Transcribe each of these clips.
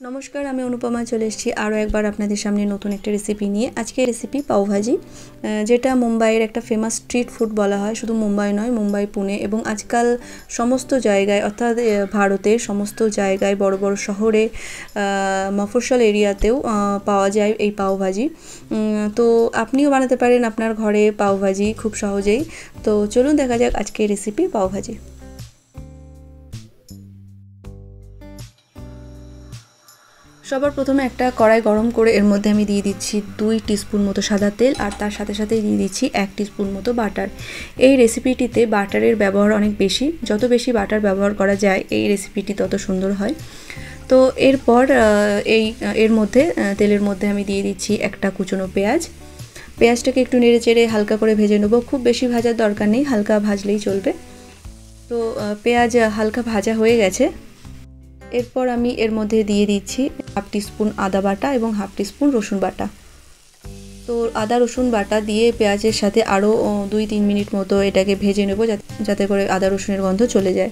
নমস্কার, আমি অনুপমা চলে এসেছি আরও একবার আপনাদের সামনে নতুন একটা রেসিপি নিয়ে। আজকে রেসিপি পাওভাজি, যেটা মুম্বাইয়ের একটা ফেমাস স্ট্রিট ফুড বলা হয়। শুধু মুম্বাই নয়, মুম্বাই, পুনে এবং আজকাল সমস্ত জায়গায়, অর্থাৎ ভারতের সমস্ত জায়গায়, বড় বড় শহরে, মফস্বল এরিয়াতেও পাওয়া যায় এই পাওভাজি। তো আপনিও বানাতে পারেন আপনার ঘরে পাওভাজি খুব সহজেই। তো চলুন দেখা যাক আজকে রেসিপি পাওভাজি। সবার প্রথমে একটা কড়াই গরম করে এর মধ্যে আমি দিয়ে দিচ্ছি 2 টিস্পুন মতো সাদা তেল, আর তার সাথে সাথে দিয়ে দিচ্ছি 1 টিস্পুন মতো বাটার। এই রেসিপিটিতে বাটারের ব্যবহার অনেক বেশি, যত বেশি বাটার ব্যবহার করা যায় এই রেসিপিটি তত সুন্দর হয়। তো এরপর এর মধ্যে তেলের মধ্যে আমি দিয়ে দিচ্ছি একটা কুচনো পেঁয়াজ। পেঁয়াজটাকে একটু নেড়ে চেড়ে হালকা করে ভেজে নেব, খুব বেশি ভাজার দরকার নেই, হালকা ভাজলেই চলবে। তো পেঁয়াজ হালকা ভাজা হয়ে গেছে। এরপর আমি এর মধ্যে দিয়ে দিচ্ছি 1/2 টিস্পুন আদা বাটা এবং 1/2 টিস্পুন রসুন বাটা। তো আদা রসুন বাটা দিয়ে পেঁয়াজের সাথে আরও 2-3 মিনিট মতো এটাকে ভেজে নেব, যাতে করে আদা রসুনের গন্ধ চলে যায়।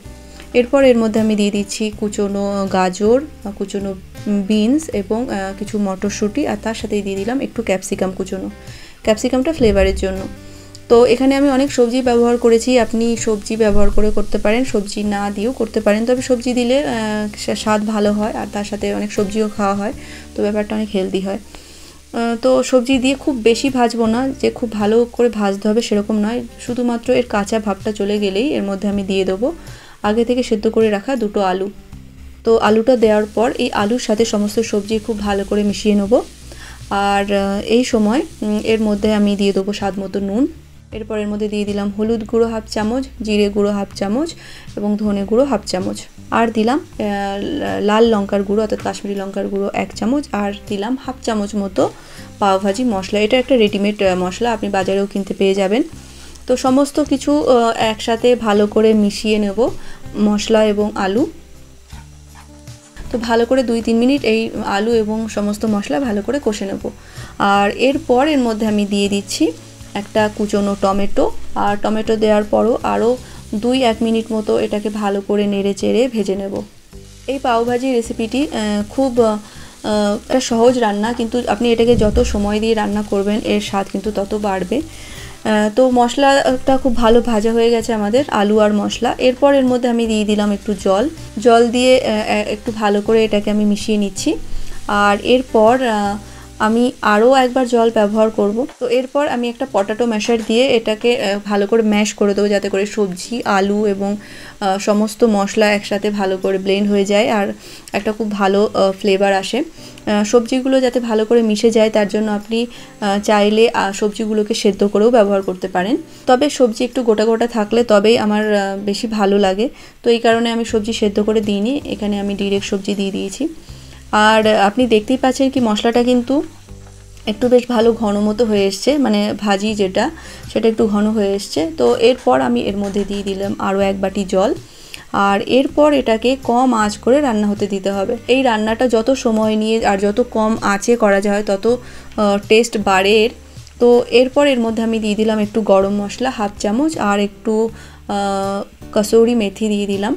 এরপর এর মধ্যে আমি দিয়ে দিচ্ছি কুচনো গাজর, কুচনো বিনস এবং কিছু মটরশুঁটি, আর তার সাথেই দিয়ে দিলাম একটু ক্যাপসিকাম কুচনো, ক্যাপসিকামটা ফ্লেভারের জন্য। তো এখানে আমি অনেক সবজি ব্যবহার করেছি, আপনি সবজি ব্যবহার করতে পারেন, সবজি না দিয়েও করতে পারেন, তবে সবজি দিলে স্বাদ ভালো হয়, আর তার সাথে অনেক সবজিও খাওয়া হয়, তো ব্যাপারটা অনেক হেলদি হয়। তো সবজি দিয়ে খুব বেশি ভাজবো না, যে খুব ভালো করে ভাজতে হবে সেরকম নয়, শুধুমাত্র এর কাঁচা ভাবটা চলে গেলেই এর মধ্যে আমি দিয়ে দেবো আগে থেকে সেদ্ধ করে রাখা 2টো আলু। তো আলুটা দেওয়ার পর এই আলুর সাথে সমস্ত সবজি খুব ভালো করে মিশিয়ে নেব। আর এই সময় এর মধ্যে আমি দিয়ে দেবো স্বাদ মতো নুন। এরপর এর মধ্যে দিয়ে দিলাম হলুদ গুঁড়ো 1/2 চামচ, জিরে গুঁড়ো 1/2 চামচ এবং ধনে গুঁড়ো 1/2 চামচ, আর দিলাম লাল লঙ্কার গুঁড়ো অর্থাৎ কাশ্মীরি লঙ্কার গুঁড়ো 1 চামচ, আর দিলাম 1/2 চামচ মতো পাওভাজি মশলা। এটা একটা রেডিমেড মশলা, আপনি বাজারেও কিনতে পেয়ে যাবেন। তো সমস্ত কিছু একসাথে ভালো করে মিশিয়ে নেব, মশলা এবং আলু। তো ভালো করে 2-3 মিনিট এই আলু এবং সমস্ত মশলা ভালো করে কষে নেব। আর এরপর এর মধ্যে আমি দিয়ে দিচ্ছি একটা কুচনো টমেটো, আর টমেটো দেওয়ার পরও আরও 2-1 মিনিট মতো এটাকে ভালো করে নেড়ে চেড়ে ভেজে নেব। এই পাওভাজি রেসিপিটি খুব একটা সহজ রান্না, কিন্তু আপনি এটাকে যত সময় দিয়ে রান্না করবেন এর স্বাদ কিন্তু তত বাড়বে। তো মশলাটা খুব ভালো ভাজা হয়ে গেছে আমাদের, আলু আর মশলা। এরপর এর মধ্যে আমি দিয়ে দিলাম একটু জল দিয়ে একটু ভালো করে এটাকে আমি মিশিয়ে নিচ্ছি। আর এরপর আমি আরও একবার জল ব্যবহার করব। তো এরপর আমি একটা পটাটো ম্যাশার দিয়ে এটাকে ভালো করে ম্যাশ করে দেবো, যাতে করে সবজি, আলু এবং সমস্ত মশলা একসাথে ভালো করে ব্লেন্ড হয়ে যায় আর একটা খুব ভালো ফ্লেভার আসে। সবজিগুলো যাতে ভালো করে মিশে যায় তার জন্য আপনি চাইলে সবজিগুলোকে সেদ্ধ করেও ব্যবহার করতে পারেন, তবে সবজি একটু গোটা গোটা থাকলে তবেই আমার বেশি ভালো লাগে। তো এই কারণে আমি সবজি সেদ্ধ করে দিইনি, এখানে আমি ডিরেক্ট সবজি দিয়ে দিয়েছি। আর আপনি দেখতেই পাচ্ছেন কি মশলাটা কিন্তু একটু বেশ ভালো ঘন মতো হয়ে এসছে, মানে ভাজি যেটা সেটা একটু ঘন হয়ে এসছে। তো এরপর আমি এর মধ্যে দিয়ে দিলাম আরও 1 বাটি জল, আর এরপর এটাকে কম আঁচ করে রান্না হতে দিতে হবে। এই রান্নাটা যত সময় নিয়ে আর যত কম আঁচে করা যায় তত টেস্ট বাড়ে এর। তো এরপর এর মধ্যে আমি দিয়ে দিলাম একটু গরম মশলা 1/2 চামচ, আর একটু কসুরি মেথি দিয়ে দিলাম।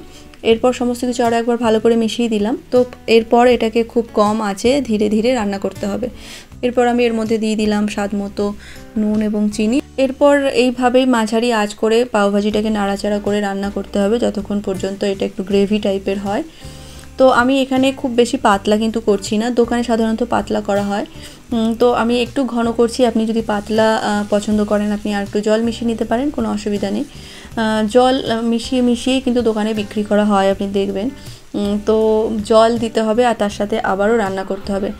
এরপর সমস্ত কিছু আরও একবার ভালো করে মিশিয়ে দিলাম। তো এরপর এটাকে খুব কম আঁচে ধীরে ধীরে রান্না করতে হবে। এরপর আমি এর মধ্যে দিয়ে দিলাম স্বাদ মতো নুন এবং চিনি। এরপর এইভাবেই মাঝারি আঁচ করে পাওভাজিটাকে নাড়াচাড়া করে রান্না করতে হবে যতক্ষণ পর্যন্ত এটা একটু গ্রেভি টাইপের হয়। তো আমি এখানে খুব বেশি পাতলা কিন্তু করছি না, দোকানে সাধারণত পাতলা করা হয়, তো আমি একটু ঘন করছি। আপনি যদি পাতলা পছন্দ করেন আপনি আর একটু জল মিশিয়ে নিতে পারেন, কোনো অসুবিধা নেই। জল মিশিয়েই কিন্তু দোকানে বিক্রি করা হয়, আপনি দেখবেন। তো জল দিতে হবে আর তার সাথে আবারও রান্না করতে হবে।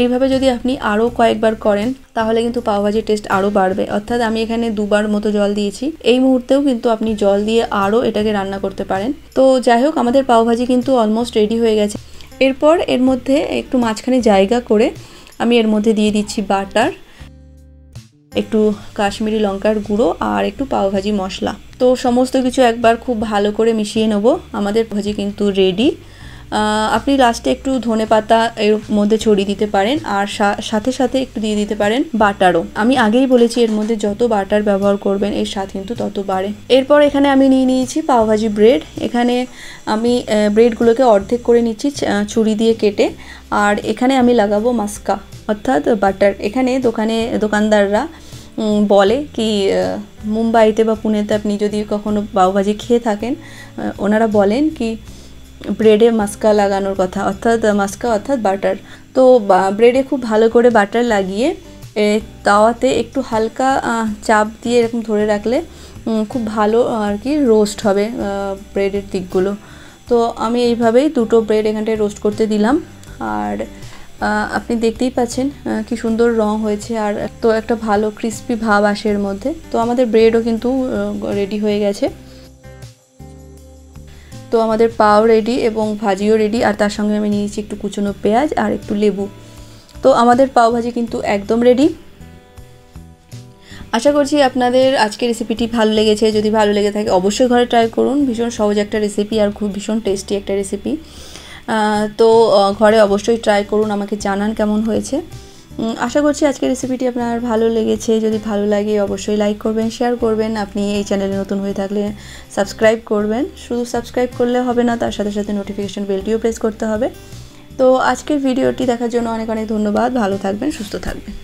এইভাবে যদি আপনি আরও কয়েকবার করেন তাহলে কিন্তু পাওভাজির টেস্ট আরও বাড়বে। অর্থাৎ আমি এখানে 2বার মতো জল দিয়েছি, এই মুহূর্তেও কিন্তু আপনি জল দিয়ে আরও এটাকে রান্না করতে পারেন। তো যাই হোক, আমাদের পাওভাজি কিন্তু অলমোস্ট রেডি হয়ে গেছে। এরপর এর মধ্যে একটু মাঝখানে জায়গা করে আমি এর মধ্যে দিয়ে দিচ্ছি বাটার, একটু কাশ্মীরি লঙ্কার গুঁড়ো আর একটু পাওভাজি মশলা। তো সমস্ত কিছু একবার খুব ভালো করে মিশিয়ে নেব। আমাদের ভাজি কিন্তু রেডি। আপনি লাস্টে একটু ধনেপাতা এর মধ্যে ছড়িয়ে দিতে পারেন আর সাথে সাথে একটু দিয়ে দিতে পারেন বাটারও। আমি আগেই বলেছি এর মধ্যে যত বাটার ব্যবহার করবেন এর স্বাদ কিন্তু তত বাড়ে। এরপর এখানে আমি নিয়ে নিয়েছি পাওভাজি ব্রেড। এখানে আমি ব্রেডগুলোকে অর্ধেক করে নিচ্ছি ছুরি দিয়ে কেটে, আর এখানে আমি লাগাবো মাস্কা অর্থাৎ বাটার। এখানে দোকানদাররা বলে কি মুম্বাইতে বা পুনেতে আপনি যদি কখনো পাওভাজি খেয়ে থাকেন, ওনারা বলেন কি ব্রেডে মাস্কা লাগানোর কথা, অর্থাৎ মাস্কা অর্থাৎ বাটার। তো ব্রেডে খুব ভালো করে বাটার লাগিয়ে তাওয়াতে একটু হালকা চাপ দিয়ে এরকম ধরে রাখলে খুব ভালো আর কি রোস্ট হবে ব্রেডের দিকগুলো। তো আমি এইভাবেই দুটো ব্রেড এখানটায় রোস্ট করতে দিলাম, আর আপনি দেখতেই পাচ্ছেন কি সুন্দর রং হয়েছে, আর তো একটা ভালো ক্রিস্পি ভাব আসে এর মধ্যে। তো আমাদের ব্রেডও কিন্তু রেডি হয়ে গেছে। তো আমাদের পাও রেডি এবং ভাজিও রেডি, আর তার সঙ্গে আমি নিয়েছি একটু কুচনো পেঁয়াজ আর একটু লেবু। তো আমাদের পাও ভাজি কিন্তু একদম রেডি। আশা করছি আপনাদের আজকের রেসিপিটি ভালো লেগেছে। যদি ভালো লেগে থাকে অবশ্যই ঘরে ট্রাই করুন। ভীষণ সহজ একটা রেসিপি আর খুব ভীষণ টেস্টি একটা রেসিপি। তো ঘরে অবশ্যই ট্রাই করুন, আমাকে জানান কেমন হয়েছে। আশা করছি আজকের রেসিপিটি আপনার ভালো লেগেছে। যদি ভালো লাগে অবশ্যই লাইক করবেন, শেয়ার করবেন। আপনি এই চ্যানেলে নতুন হয়ে থাকলে সাবস্ক্রাইব করবেন। শুধু সাবস্ক্রাইব করলে হবে না, তার সাথে সাথে নোটিফিকেশন বেলটিও প্রেস করতে হবে। তো আজকের ভিডিওটি দেখার জন্য অনেক অনেক ধন্যবাদ। ভালো থাকবেন, সুস্থ থাকবেন।